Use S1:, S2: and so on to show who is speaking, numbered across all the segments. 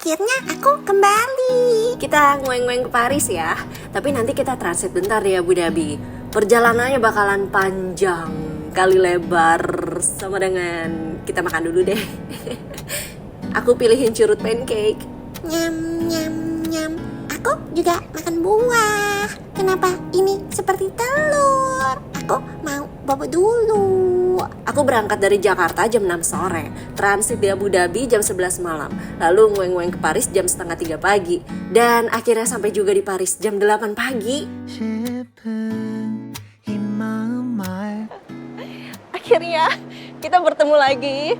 S1: akhirnya aku kembali.
S2: Kita ngueng-ngueng ke Paris ya. Tapi nanti kita transit bentar di Abu Dhabi. Perjalanannya bakalan panjang kali lebar sama dengan kita makan dulu deh. Aku pilihin curut pancake.
S1: Nyam, nyam, nyam. Aku juga makan buah. Kenapa ini seperti telur? Aku mau bobo dulu.
S2: Aku berangkat dari Jakarta jam 6 sore, transit di Abu Dhabi jam 11 malam, lalu ngueng-ngueng ke Paris jam setengah 3 pagi, dan akhirnya sampai juga di Paris jam 8 pagi. Akhirnya kita bertemu lagi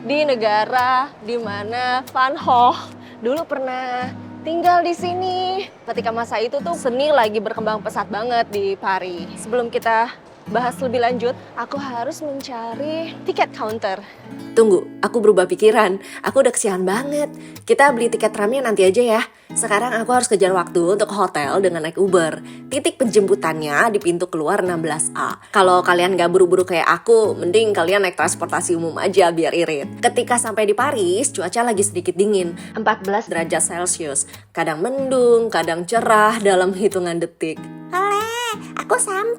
S2: di negara di mana Van Gogh dulu pernah tinggal di sini. Ketika masa itu tuh seni lagi berkembang pesat banget di Paris. Sebelum kita bahas lebih lanjut, aku harus mencari tiket counter. Tunggu, aku berubah pikiran. Aku udah kesian banget. Kita beli tiket tramnya nanti aja ya. Sekarang aku harus kejar waktu untuk ke hotel dengan naik Uber. Titik penjemputannya di pintu keluar 16A. Kalau kalian gak buru-buru kayak aku, mending kalian naik transportasi umum aja biar irit. Ketika sampai di Paris, cuaca lagi sedikit dingin, 14 derajat Celcius. Kadang mendung, kadang cerah dalam hitungan detik.
S1: Oleh, aku sampai.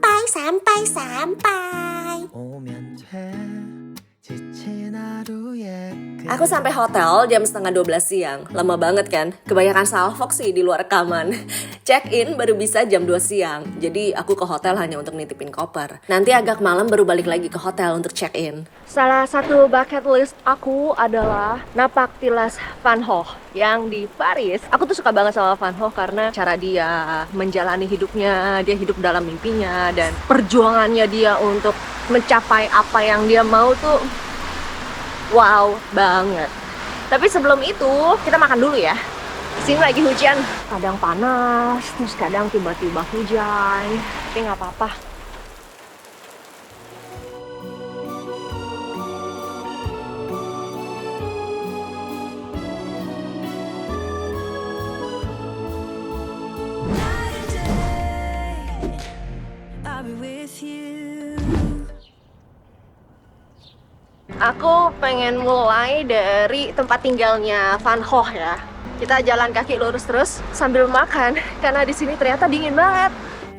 S2: Aku sampai hotel jam setengah 12 siang. Lama banget kan? Kebanyakan salfok sih di luar rekaman. Check-in baru bisa jam 2 siang. Jadi aku ke hotel hanya untuk nitipin koper. Nanti agak malam baru balik lagi ke hotel untuk check-in. Salah satu bucket list aku adalah napak tilas Van Gogh yang di Paris. Aku tuh suka banget sama Van Gogh karena cara dia menjalani hidupnya, dia hidup dalam mimpinya, dan perjuangannya dia untuk mencapai apa yang dia mau tuh wow banget. Tapi sebelum itu kita makan dulu ya. Sini lagi hujan, kadang panas, terus kadang tiba-tiba hujan. Tapi nggak apa-apa. Aku pengen mulai dari tempat tinggalnya Van Gogh ya. Kita jalan kaki lurus terus sambil makan karena di sini ternyata dingin banget.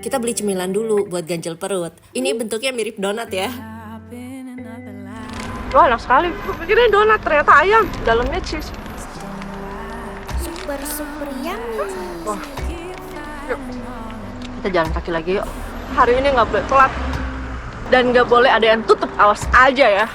S2: Kita beli cemilan dulu buat ganjel perut. Ini bentuknya mirip donat ya. Wah, enak sekali. Aku pikirnya donat, ternyata ayam. Dalamnya cheese.
S1: Super yummy.
S2: Wah. Yuk. Kita jalan kaki lagi yuk. Hari ini nggak boleh telat. Dan nggak boleh ada yang tutup, awas aja ya.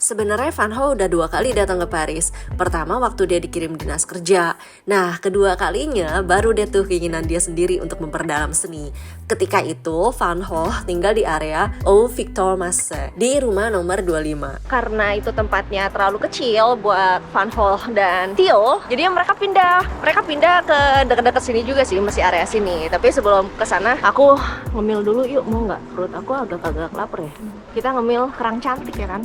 S2: Sebenarnya Van Gogh udah 2 kali datang ke Paris. Pertama waktu dia dikirim dinas kerja. Nah, kedua kalinya baru dia tuh keinginan dia sendiri untuk memperdalam seni. Ketika itu Van Gogh tinggal di area Au Victor Masse di rumah nomor 25. Karena itu tempatnya terlalu kecil buat Van Gogh dan Theo, jadi mereka pindah ke dekat-dekat sini juga sih, masih area sini. Tapi sebelum ke sana, aku ngemil dulu yuk, mau nggak? Perut aku agak lapar ya. Kita ngemil kerang cantik ya kan?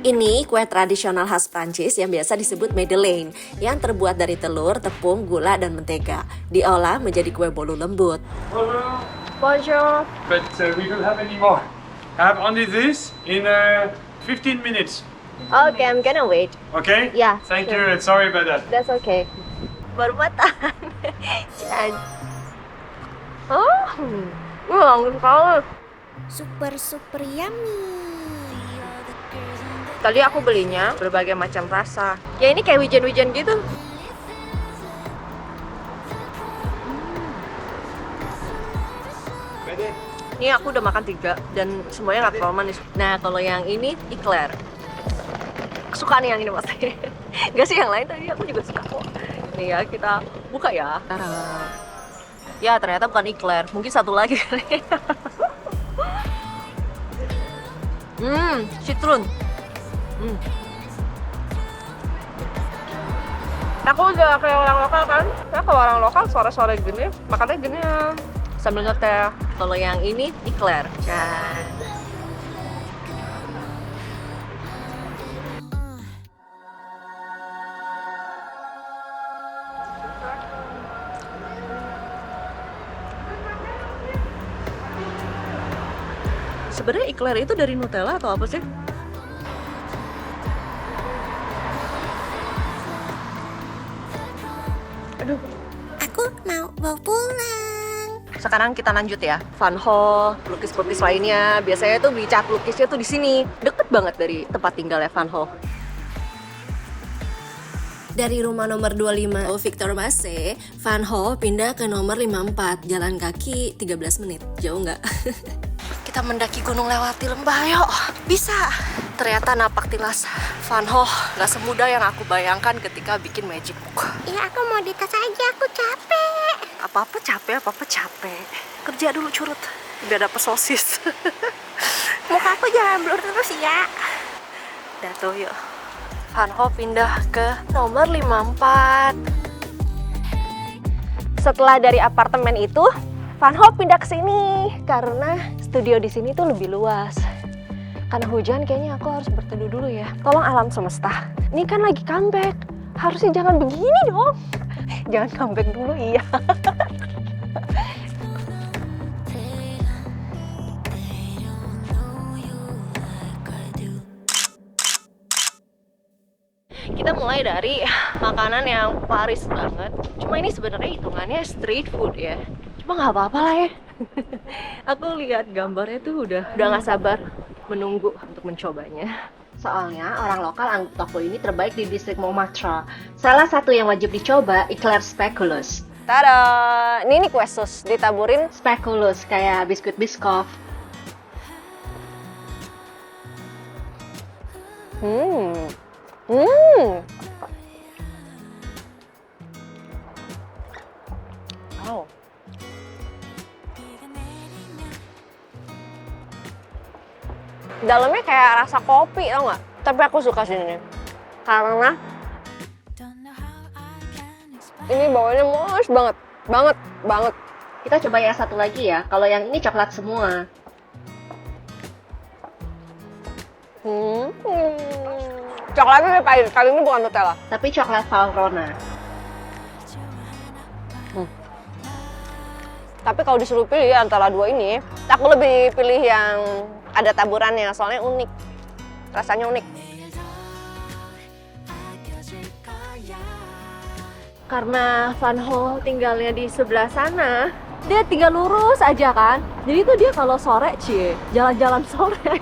S2: Ini kue tradisional khas Prancis yang biasa disebut Madeleine, yang terbuat dari telur, tepung, gula, dan mentega. Diolah menjadi kue bolu lembut.
S3: Bonjour.
S2: Bonjour.
S3: But we don't have any more. I have only this in 15 minutes.
S2: Okay, I'm gonna wait.
S3: Okay?
S2: Yeah,
S3: Thank
S2: sure.
S3: you. Sorry about that.
S2: That's okay. Baru matang. Oh, bagus banget.
S1: Super yummy.
S2: Tadi aku belinya berbagai macam rasa. Ya ini kayak wijen-wijen gitu. Ini aku udah makan 3 dan semuanya nggak terlalu manis. Nah kalau yang ini eclair. Suka nih yang ini mas. Gak sih yang lain tadi aku juga suka kok. Nih ya kita buka ya. Tara. Ya ternyata bukan eclair. Mungkin satu lagi kali. Citron. Aku udah kayak orang lokal kan. Ya kalau orang lokal sore-sore gini makannya gini ya, sambil ngeteh. Kalau yang ini eclair. Nah. Sebenarnya eclair itu dari Nutella atau apa sih? Aduh.
S1: Aku mau bawa pulang.
S2: Sekarang kita lanjut ya. Van Gogh, pelukis-pelukis lainnya. Biasanya tuh beli cat lukisnya tuh di sini. Deket banget dari tempat tinggalnya Van Gogh. Dari rumah nomor 25 Victor Basse, Van Gogh pindah ke nomor 54, jalan kaki 13 menit. Jauh nggak? Kita mendaki gunung lewati lembah, yuk. Bisa. Ternyata napak tilas Van Gogh nggak semudah yang aku bayangkan ketika bikin magic book.
S1: Ya aku mau di tas aja, aku capek.
S2: Apa-apa capek. Kerja dulu curut, biar dapet sosis.
S1: Muka aku jangan blur terus ya.
S2: Udah tuh, yuk. Van Gogh pindah ke nomor 54. Setelah dari apartemen itu, Van Gogh pindah ke sini karena studio di sini tuh lebih luas. Karena hujan, kayaknya aku harus berteduh dulu ya. Tolong alam semesta. Ini kan lagi comeback. Harusnya jangan begini dong. Jangan comeback dulu, iya. Kita mulai dari makanan yang Paris banget. Cuma ini sebenarnya hitungannya street food ya. Cuma nggak apa-apa lah ya. Aku lihat gambarnya tuh udah nggak sabar menunggu untuk mencobanya. Soalnya orang lokal anggap toko ini terbaik di distrik Montmartre. Salah satu yang wajib dicoba eclair speculus. Tada! Ini kue sus ditaburin speculus kayak biskuit Biscoff. Wow. Dalamnya kayak rasa kopi, tau nggak? Tapi aku suka sini karena ini bawahnya mulus banget. Kita coba yang satu lagi ya. Kalau yang ini coklat semua. Coklatnya pahit, kali ini bukan Nutella. Tapi coklat Valrhona. Tapi kalau disuruh pilih antara dua ini, aku lebih pilih yang ada taburannya, soalnya unik. Rasanya unik. Karena Van Gogh tinggalnya di sebelah sana, dia tinggal lurus aja kan. Jadi tuh dia kalau sore, jalan-jalan sore.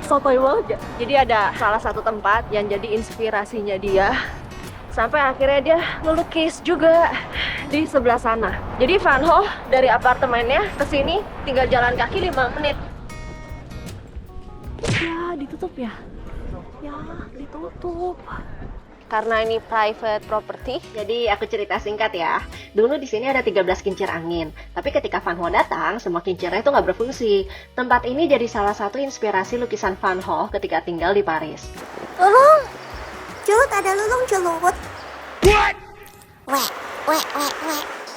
S2: Sotoy banget ya. Jadi ada salah satu tempat yang jadi inspirasinya dia. Sampai akhirnya dia melukis juga di sebelah sana. Jadi Van Gogh dari apartemennya ke sini tinggal jalan kaki 5 menit. Ya, ditutup ya? Ya, ditutup. Karena ini private property, jadi aku cerita singkat ya. Dulu di sini ada 13 kincir angin, tapi ketika Van Gogh datang, semua kincirnya itu nggak berfungsi. Tempat ini jadi salah satu inspirasi lukisan Van Gogh ketika tinggal di Paris.
S1: Lulung, Cut, ada lulung celut. Wek.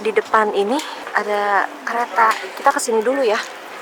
S2: Di depan ini ada kereta. Kita kesini dulu ya.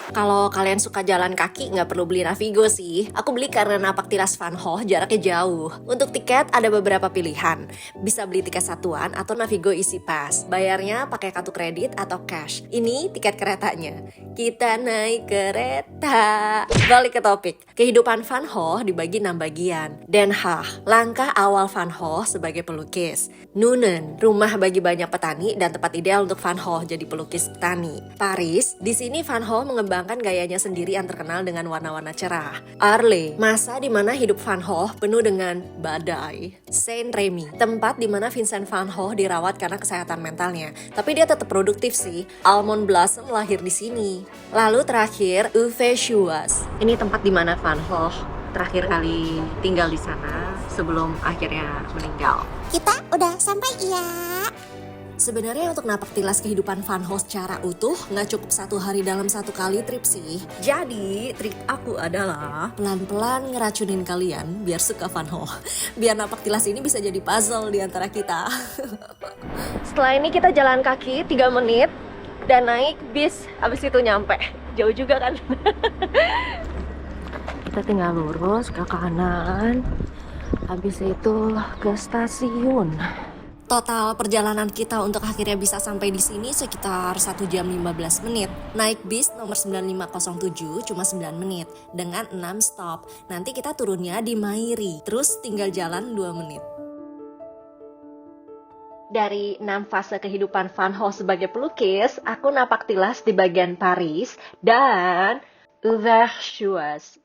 S2: Kalau kalian suka jalan kaki, nggak perlu beli Navigo sih. Aku beli karena napak tilas Van Gogh jaraknya jauh. Untuk tiket ada beberapa pilihan. Bisa beli tiket satuan atau Navigo Easy Pass. Bayarnya pakai kartu kredit atau cash. Ini tiket keretanya. Kita naik kereta. Balik ke topik. Kehidupan Van Gogh dibagi 6 bagian. Den Haag, langkah awal Van Gogh sebagai pelukis. Nuenen, rumah bagi banyak petani dan tempat ideal untuk Van Gogh jadi pelukis petani. Paris, di sini Van Gogh mengembangkan gayanya sendiri yang terkenal dengan warna-warna cerah. Arles, masa di mana hidup Van Gogh penuh dengan badai. Saint-Rémy, tempat di mana Vincent Van Gogh dirawat karena kesehatan mentalnya. Tapi dia tetap produktif sih. Almond Blossom lahir di sini. Lalu terakhir, Uvechuas. Ini tempat di mana Van Gogh terakhir kali tinggal di sana sebelum akhirnya meninggal.
S1: Kita udah sampai ya.
S2: Sebenarnya untuk napak tilas kehidupan Van Gogh secara utuh nggak cukup 1 hari dalam 1 kali trip sih. Jadi trik aku adalah pelan-pelan ngeracunin kalian biar suka Van Gogh. Biar napak tilas ini bisa jadi puzzle di antara kita. Setelah ini kita jalan kaki 3 menit dan naik bis, habis itu nyampe. Jauh juga kan? Kita tinggal lurus ke kanan, habis itu ke stasiun. Total perjalanan kita untuk akhirnya bisa sampai di sini sekitar 1 jam 15 menit. Naik bis nomor 9507 cuma 9 menit dengan 6 stop. Nanti kita turunnya di Mairi, terus tinggal jalan 2 menit. Dari 6 fase kehidupan Van Gogh sebagai pelukis, aku napak tilas di bagian Paris dan Overchuas.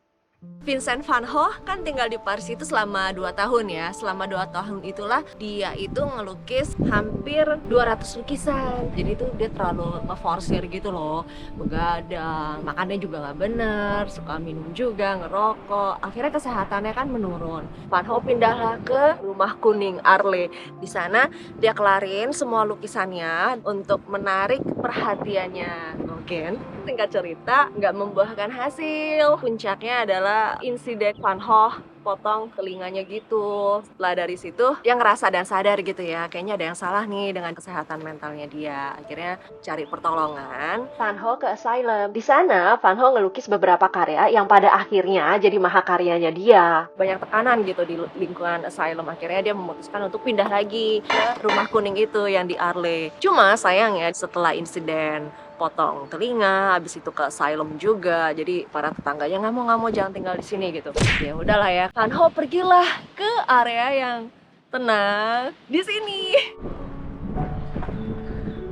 S2: Vincent van Gogh kan tinggal di Paris itu selama 2 tahun ya. Selama 2 tahun itulah dia itu ngelukis hampir 200 lukisan. Jadi itu dia terlalu ngeforsir gitu loh. Begadang, makannya juga nggak bener, suka minum juga, ngerokok. Akhirnya kesehatannya kan menurun. Van Gogh pindahlah ke Rumah Kuning Arles. Di sana dia kelarin semua lukisannya untuk menarik perhatiannya. Mungkin singkat cerita nggak membuahkan hasil. Puncaknya adalah insiden Van Gogh potong telinganya gitu. Setelah dari situ dia ngerasa dan sadar gitu ya, kayaknya ada yang salah nih dengan kesehatan mentalnya dia. Akhirnya cari pertolongan, Van Gogh ke asylum. Di sana Van Gogh ngelukis beberapa karya yang pada akhirnya jadi mahakaryanya dia. Banyak tekanan gitu di lingkungan asylum. Akhirnya dia memutuskan untuk pindah lagi ke Rumah Kuning itu yang di Arles. Cuma sayang ya, setelah insiden potong telinga, habis itu ke asylum juga. Jadi para tetangganya nggak mau jangan tinggal di sini gitu. Ya udahlah ya, Van Gogh pergilah ke area yang tenang di sini.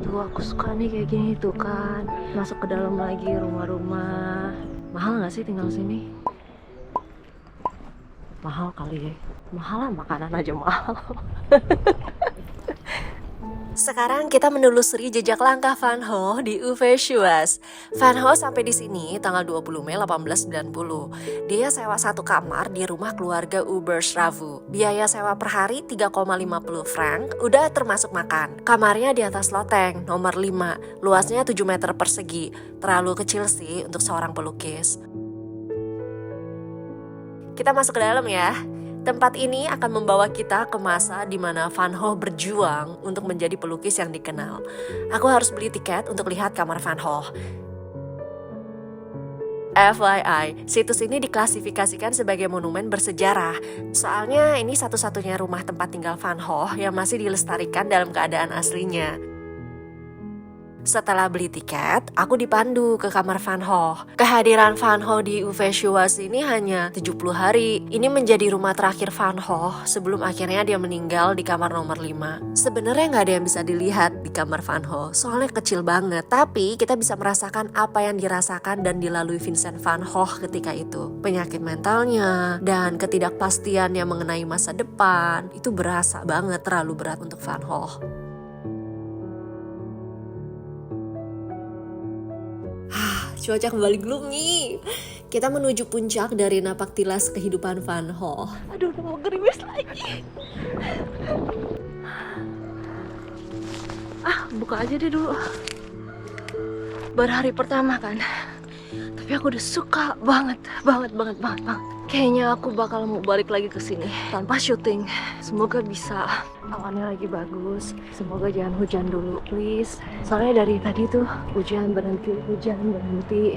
S2: Tuh aku suka nih kayak gini tuh kan. Masuk ke dalam lagi rumah-rumah. Mahal nggak sih tinggal sini? Mahal kali ya. Mahal lah, makanan aja mahal. Sekarang kita menelusuri jejak langkah Van Gogh di Overchuas. Van Gogh sampai di sini tanggal 20 Mei 1890. Dia sewa satu kamar di rumah keluarga Uberstravu. Biaya sewa per hari 3,50 franc, udah termasuk makan. Kamarnya di atas loteng, nomor 5, luasnya 7 meter persegi. Terlalu kecil sih untuk seorang pelukis. Kita masuk ke dalam ya. Tempat ini akan membawa kita ke masa di mana Van Gogh berjuang untuk menjadi pelukis yang dikenal. Aku harus beli tiket untuk lihat kamar Van Gogh. FYI, situs ini diklasifikasikan sebagai monumen bersejarah. Soalnya ini satu-satunya rumah tempat tinggal Van Gogh yang masih dilestarikan dalam keadaan aslinya. Setelah beli tiket, aku dipandu ke kamar Van Gogh. Kehadiran Van Gogh di Overchuas ini hanya 70 hari. Ini menjadi rumah terakhir Van Gogh sebelum akhirnya dia meninggal di kamar nomor 5. Sebenarnya nggak ada yang bisa dilihat di kamar Van Gogh, soalnya kecil banget. Tapi kita bisa merasakan apa yang dirasakan dan dilalui Vincent van Gogh ketika itu. Penyakit mentalnya dan ketidakpastiannya mengenai masa depan, itu berasa banget terlalu berat untuk Van Gogh. Cuaca kembali gloomy. Kita menuju puncak dari napak tilas kehidupan Van Gogh. Aduh, udah mau gerimis lagi. Buka aja deh dulu. Baru hari pertama kan. Tapi aku udah suka banget. Kayaknya aku bakal mau balik lagi ke sini tanpa syuting. Semoga bisa. Awannya lagi bagus. Semoga jangan hujan dulu, please. Soalnya dari tadi tuh hujan berhenti.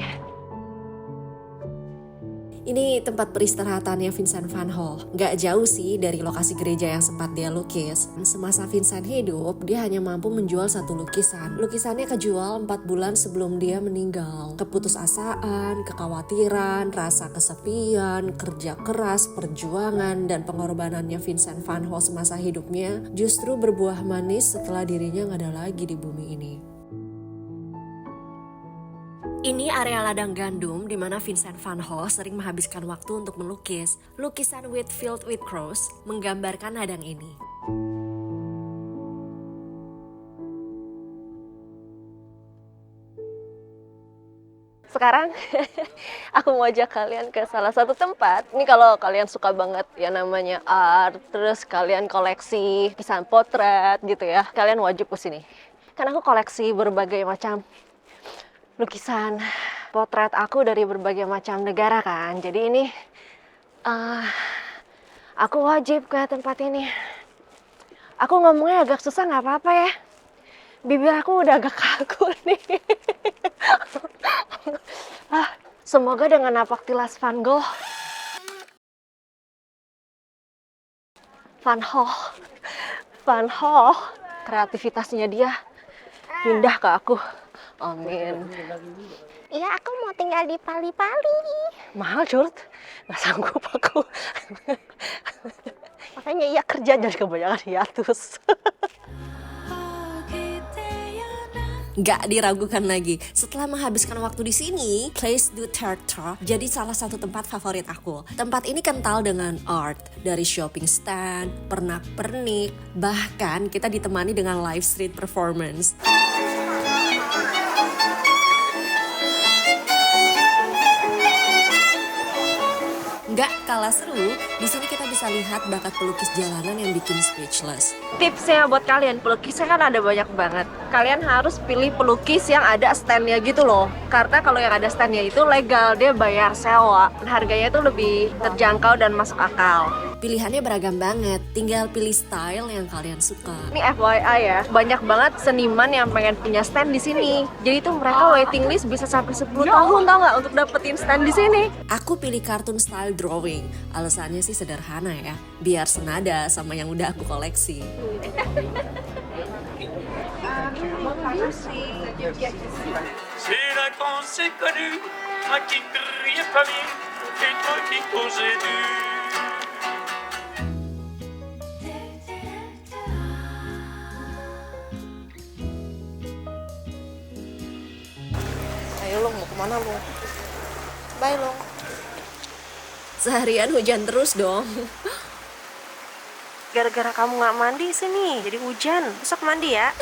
S2: Ini tempat peristirahatannya Vincent van Gogh. Gak jauh sih dari lokasi gereja yang sempat dia lukis. Semasa Vincent hidup, dia hanya mampu menjual satu lukisan. Lukisannya kejual 4 bulan sebelum dia meninggal. Keputusasaan, kekhawatiran, rasa kesepian, kerja keras, perjuangan, dan pengorbanannya Vincent van Gogh semasa hidupnya justru berbuah manis setelah dirinya gak ada lagi di bumi ini. Ini area ladang gandum di mana Vincent van Gogh sering menghabiskan waktu untuk melukis. Lukisan Whitfield with Cross menggambarkan ladang ini. Sekarang aku mau ajak kalian ke salah satu tempat. Ini kalau kalian suka banget ya namanya art, terus kalian koleksi lukisan potret gitu ya, kalian wajib ke sini. Karena aku koleksi berbagai macam lukisan potret aku dari berbagai macam negara kan. Jadi ini aku wajib ke tempat ini. Aku ngomongnya agak susah, nggak apa-apa ya. Bibir aku udah agak kaku nih. Semoga dengan napak tilas Van Gogh, kreativitasnya dia pindah ke aku. Amin.
S1: Iya, aku mau tinggal di Pali-Pali.
S2: Mahal Curt, nggak sanggup aku. Makanya iya kerja jadi kebanyakan hiatus. Nggak diragukan lagi. Setelah menghabiskan waktu di sini, Place du Tertre jadi salah satu tempat favorit aku. Tempat ini kental dengan art, dari shopping stand, pernak-pernik, bahkan kita ditemani dengan live street performance. Nggak kalah seru, di sini kita bisa lihat bakat pelukis jalanan yang bikin speechless. Tipsnya buat kalian, pelukisnya kan ada banyak banget. Kalian harus pilih pelukis yang ada standnya gitu loh. Karena kalau yang ada standnya itu legal, dia bayar sewa. Harganya itu lebih terjangkau dan masuk akal. Pilihannya beragam banget, tinggal pilih style yang kalian suka. Ini FYI ya, banyak banget seniman yang pengen punya stand di sini. Jadi tuh mereka waiting list bisa sampai 10 tahun tau nggak untuk dapetin stand di sini. Aku pilih cartoon style drawing. Alasannya sih sederhana ya, biar senada sama yang udah aku koleksi.
S4: C'est là qu'on s'est connu, moi qui criais pas bien, et toi qui causais du.
S2: Ayo Long, mau kemana Long? Bye Long. Seharian hujan terus dong. Gara-gara kamu nggak mandi sini, jadi hujan. Besok mandi ya.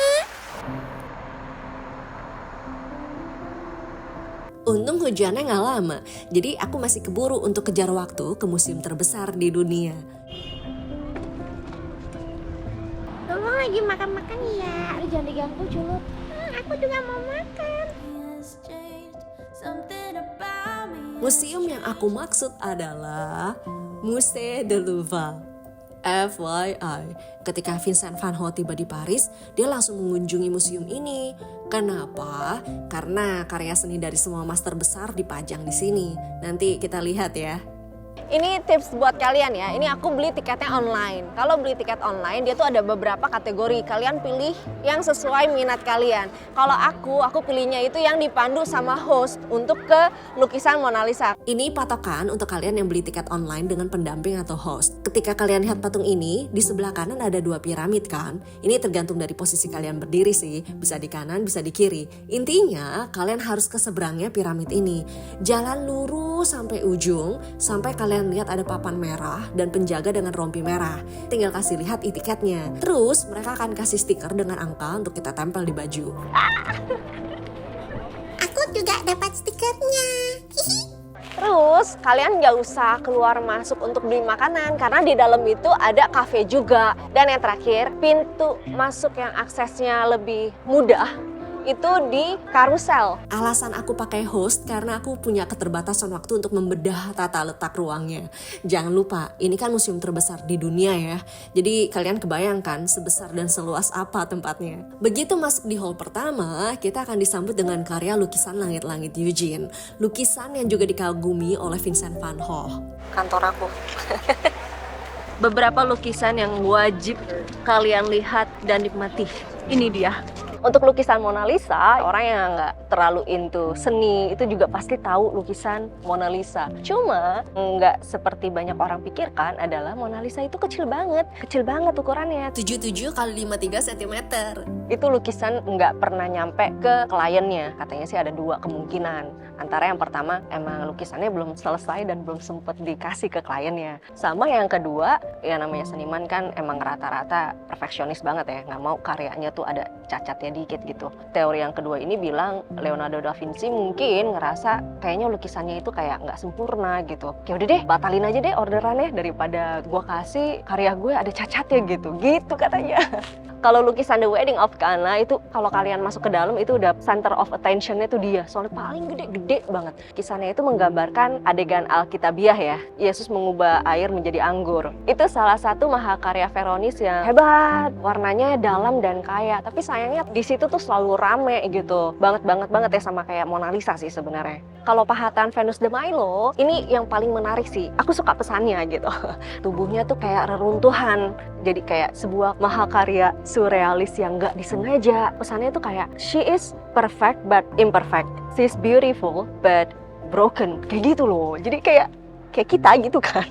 S2: Untung hujannya nggak lama, jadi aku masih keburu untuk kejar waktu ke museum terbesar di dunia.
S1: Kamu lagi makan-makan ya? Lu jangan diganggu Culut. Aku juga mau makan.
S2: Museum yang aku maksud adalah Musée du Louvre. FYI, ketika Vincent van Gogh tiba di Paris, dia langsung mengunjungi museum ini. Kenapa? Karena karya seni dari semua master besar dipajang di sini. Nanti kita lihat ya. Ini tips buat kalian ya, ini aku beli tiketnya online. Kalau beli tiket online, dia tuh ada beberapa kategori. Kalian pilih yang sesuai minat kalian. Kalau aku pilihnya itu yang dipandu sama host untuk ke lukisan Mona Lisa. Ini patokan untuk kalian yang beli tiket online dengan pendamping atau host. Ketika kalian lihat patung ini, di sebelah kanan ada 2 piramid kan? Ini tergantung dari posisi kalian berdiri sih, bisa di kanan, bisa di kiri. Intinya, kalian harus ke seberangnya piramid ini. Jalan lurus sampai ujung, sampai kalian lihat ada papan merah dan penjaga dengan rompi merah. Tinggal kasih lihat e-tiketnya. Terus mereka akan kasih stiker dengan angka untuk kita tempel di baju.
S1: Aku juga dapat stikernya.
S2: Terus kalian nggak usah keluar masuk untuk beli makanan karena di dalam itu ada kafe juga. Dan yang terakhir, pintu masuk yang aksesnya lebih mudah itu di karusel. Alasan aku pakai host karena aku punya keterbatasan waktu untuk membedah tata letak ruangnya. Jangan lupa, ini kan museum terbesar di dunia ya. Jadi kalian kebayangkan sebesar dan seluas apa tempatnya. Begitu masuk di hall pertama, kita akan disambut dengan karya lukisan Langit-Langit Eugene. Lukisan yang juga dikagumi oleh Vincent van Gogh. Kantor aku. Beberapa lukisan yang wajib kalian lihat dan nikmati. Ini dia. Untuk lukisan Mona Lisa, orang yang nggak terlalu into seni itu juga pasti tahu lukisan Mona Lisa. Cuma nggak seperti banyak orang pikirkan adalah Mona Lisa itu kecil banget ukurannya. 77 x 53 cm. Itu lukisan nggak pernah nyampe ke kliennya. Katanya sih ada 2 kemungkinan. Antara yang pertama emang lukisannya belum selesai dan belum sempet dikasih ke kliennya. Sama yang kedua, ya namanya seniman kan emang rata-rata perfeksionis banget ya. Nggak mau karyanya tuh ada cacatnya dikit gitu. Teori yang kedua ini bilang Leonardo da Vinci mungkin ngerasa kayaknya lukisannya itu kayak nggak sempurna gitu. Ya udah deh, batalin aja deh orderannya daripada gua kasih karya gue ada cacatnya gitu katanya. Kalau lukisan The Wedding of Cana itu kalau kalian masuk ke dalam itu udah center of attention-nya tuh dia. Soalnya paling gede banget. Kisahnya itu menggambarkan adegan Alkitabiah ya. Yesus mengubah air menjadi anggur. Itu salah satu mahakarya Veronis yang hebat. Warnanya dalam dan kaya. Tapi sayangnya di situ tuh selalu rame gitu. Banget ya sama kayak Mona Lisa sih sebenarnya. Kalau pahatan Venus de Milo, ini yang paling menarik sih. Aku suka pesannya gitu. Tubuhnya tuh kayak reruntuhan. Jadi kayak sebuah mahakarya surrealis yang gak disengaja. Pesannya tuh kayak, she is perfect but imperfect. She is beautiful but broken. Kayak gitu loh. Jadi kayak kita gitu kan.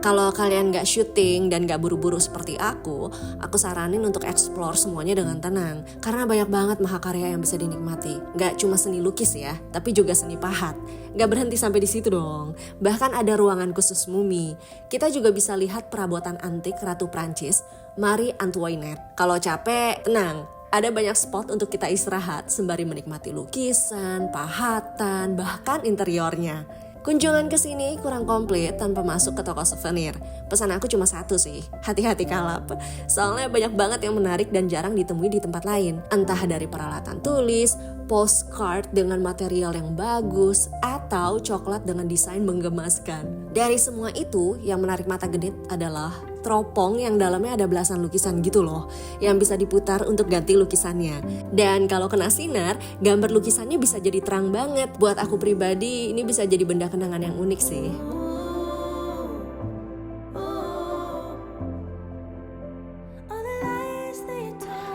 S2: Kalau kalian gak syuting dan gak buru-buru seperti aku saranin untuk explore semuanya dengan tenang. Karena banyak banget mahakarya yang bisa dinikmati. Gak cuma seni lukis ya, tapi juga seni pahat. Gak berhenti sampai di situ dong. Bahkan ada ruangan khusus mumi. Kita juga bisa lihat perabotan antik Ratu Prancis, Marie Antoinette. Kalau capek, tenang. Ada banyak spot untuk kita istirahat sembari menikmati lukisan, pahatan, bahkan interiornya. Kunjungan ke sini kurang komplit tanpa masuk ke toko souvenir. Pesan aku cuma satu sih, hati-hati kalap. Soalnya banyak banget yang menarik dan jarang ditemui di tempat lain. Entah dari peralatan tulis, postcard dengan material yang bagus, atau coklat dengan desain menggemaskan. Dari semua itu, yang menarik mata genit adalah teropong yang dalamnya ada belasan lukisan gitu loh, yang bisa diputar untuk ganti lukisannya. Dan kalau kena sinar, gambar lukisannya bisa jadi terang banget. Buat aku pribadi, ini bisa jadi benda kenangan yang unik sih.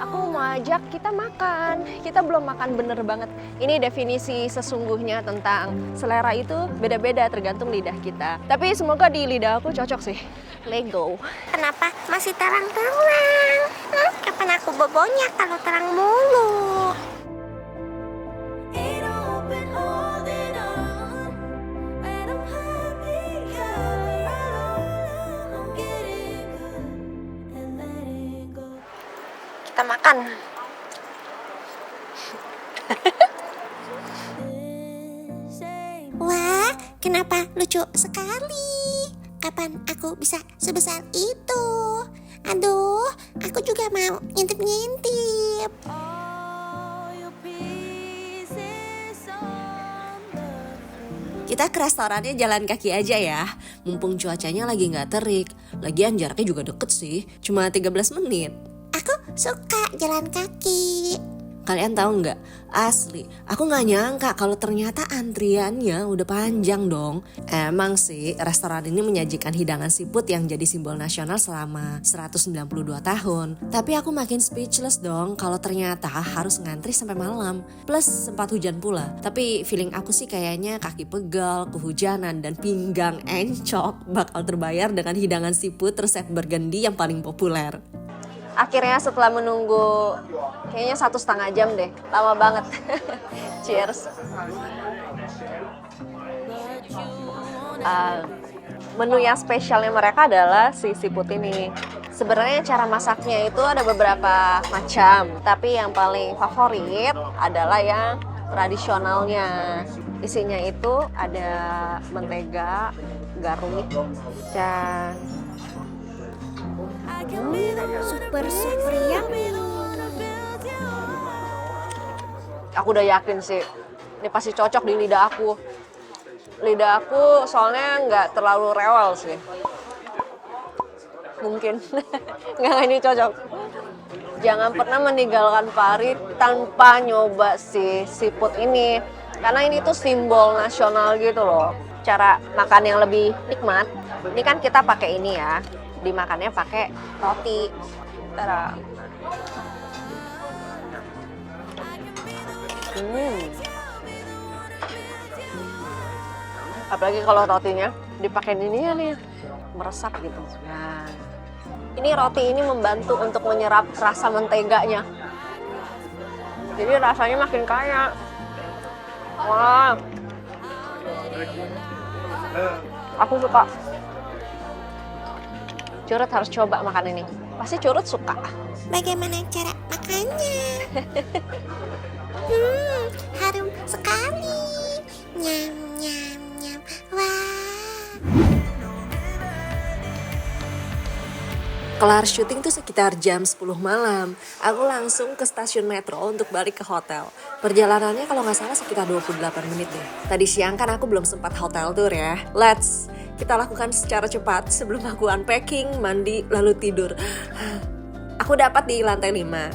S2: Aku mau ajak kita makan. Kita belum makan bener banget. Ini definisi sesungguhnya tentang selera itu beda-beda tergantung lidah kita. Tapi semoga di lidah aku cocok sih. Lego.
S1: Kenapa masih terang-terang? Kapan aku bobonya kalau terang mulu? Kita makan. Wah, kenapa lucu sekali? Kapan aku bisa sebesar itu? Aduh, aku juga mau ngintip-ngintip.
S2: Kita ke restorannya jalan kaki aja ya. Mumpung cuacanya lagi gak terik. Lagian jaraknya juga deket sih. Cuma 13 menit.
S1: Aku suka jalan kaki.
S2: Kalian tahu nggak? Asli, aku nggak nyangka kalau ternyata antriannya udah panjang dong. Emang sih, restoran ini menyajikan hidangan siput yang jadi simbol nasional selama 192 tahun. Tapi aku makin speechless dong kalau ternyata harus ngantri sampai malam. Plus sempat hujan pula. Tapi feeling aku sih kayaknya kaki pegal, kehujanan, dan pinggang encok bakal terbayar dengan hidangan siput resep burgundy yang paling populer. Akhirnya setelah menunggu kayaknya 1,5 jam deh, lama banget. Cheers. Menu yang spesialnya mereka adalah si siput ini. Sebenarnya cara masaknya itu ada beberapa macam, tapi yang paling favorit adalah yang tradisionalnya. Isinya itu ada mentega, garam, dan
S1: Super yummy.
S2: aku udah yakin sih, ini pasti cocok di lidah aku. Lidah aku soalnya nggak terlalu rewel sih. Mungkin, nggak ini cocok. Jangan pernah meninggalkan Paris tanpa nyoba si siput ini. Karena ini tuh simbol nasional gitu loh. Cara makan yang lebih nikmat, ini kan kita pakai ini ya. Dimakannya pakai roti. Tada. Apalagi kalau rotinya dipakai ini ya nih, meresap gitu. Nah, ini roti ini membantu untuk menyerap rasa menteganya. Jadi rasanya makin kaya. Wah, aku suka. Curut harus coba makan ini. Pasti Curut suka.
S1: Bagaimana cara makannya? Harum sekali. Nyam, nyam, nyam. Wah.
S2: Kelar syuting tuh sekitar jam 10 malam. Aku langsung ke stasiun metro untuk balik ke hotel. Perjalanannya kalau nggak salah sekitar 28 menit deh. Tadi siang kan aku belum sempat hotel tour ya. Let's kita lakukan secara cepat sebelum aku unpacking, mandi, lalu tidur. Aku dapat di lantai 5.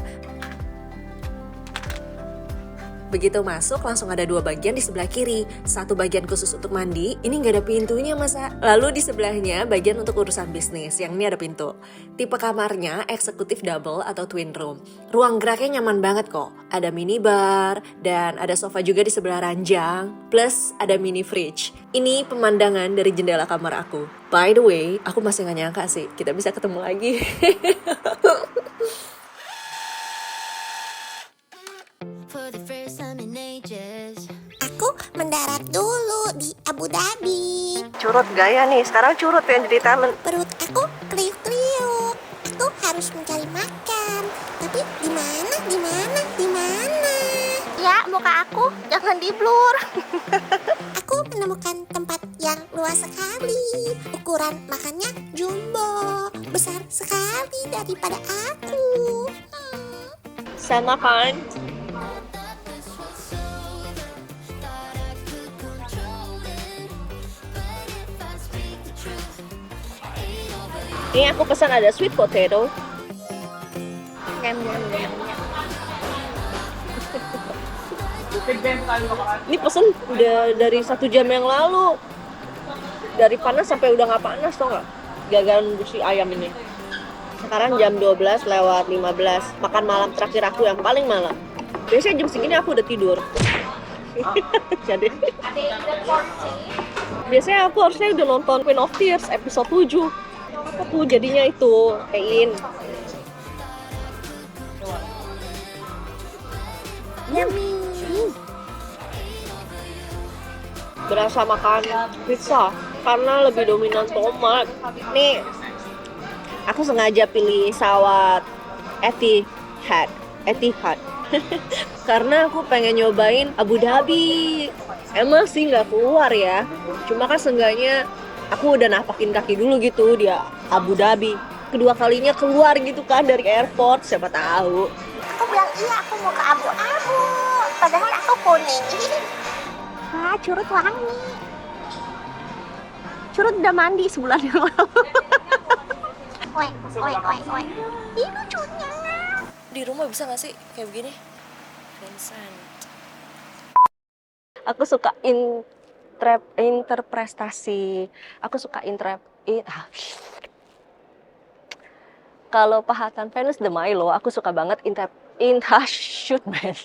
S2: Begitu masuk langsung ada 2 bagian di sebelah kiri. Satu bagian khusus untuk mandi, ini nggak ada pintunya masa. Lalu di sebelahnya bagian untuk urusan bisnis, yang ini ada pintu. Tipe kamarnya eksekutif double atau twin room. Ruang geraknya nyaman banget kok. Ada minibar dan ada sofa juga di sebelah ranjang. Plus ada mini fridge. Ini pemandangan dari jendela kamar aku. By the way, aku masih nggak nyangka sih kita bisa ketemu lagi.
S1: For the first time in ages. Aku mendarat dulu di Abu Dhabi.
S2: Curut gaya nih, sekarang curut yang jadi talent.
S1: Perut aku kriuk-kriuk. Aku harus mencari makan. Tapi di mana? Di mana? Di mana? Ya, muka aku jangan di-blur. Aku menemukan tempat yang luas sekali. Ukuran makannya jumbo. Besar sekali daripada aku.
S2: Sama kan? Ini aku pesan ada sweet potato. Nyam, nyam, nyam, nyam. Ini pesen udah dari 1 jam yang lalu. Dari panas sampai udah nggak panas, tau nggak? Gagal nunggu si ayam ini. Sekarang jam 12 lewat 15. Makan malam terakhir aku yang paling malam. Biasanya jam segini aku udah tidur. Jadi biasanya aku harusnya udah nonton Queen of Tears episode 7. Apa tuh jadinya itu? Kain.
S1: Yummy.
S2: Berasa makan pizza karena lebih dominan tomat. Nih, aku sengaja pilih pesawat Etihad. Karena aku pengen nyobain Abu Dhabi. Emang sih nggak keluar ya, cuma kan seenggaknya aku udah napakin kaki dulu gitu di Abu Dhabi. Kedua kalinya keluar gitu kan dari airport, siapa tahu.
S1: Aku bilang iya, aku mau ke abu-abu. Padahal aku kuning. Wah, curut wangi. Curut udah mandi sebulan yang lalu. Woi. Ini lucunya.
S2: Di rumah bisa nggak sih kayak begini? Vincent. Aku suka interpretasi. Aku suka kalau pahatan Venus de Milo, aku suka banget shoot man.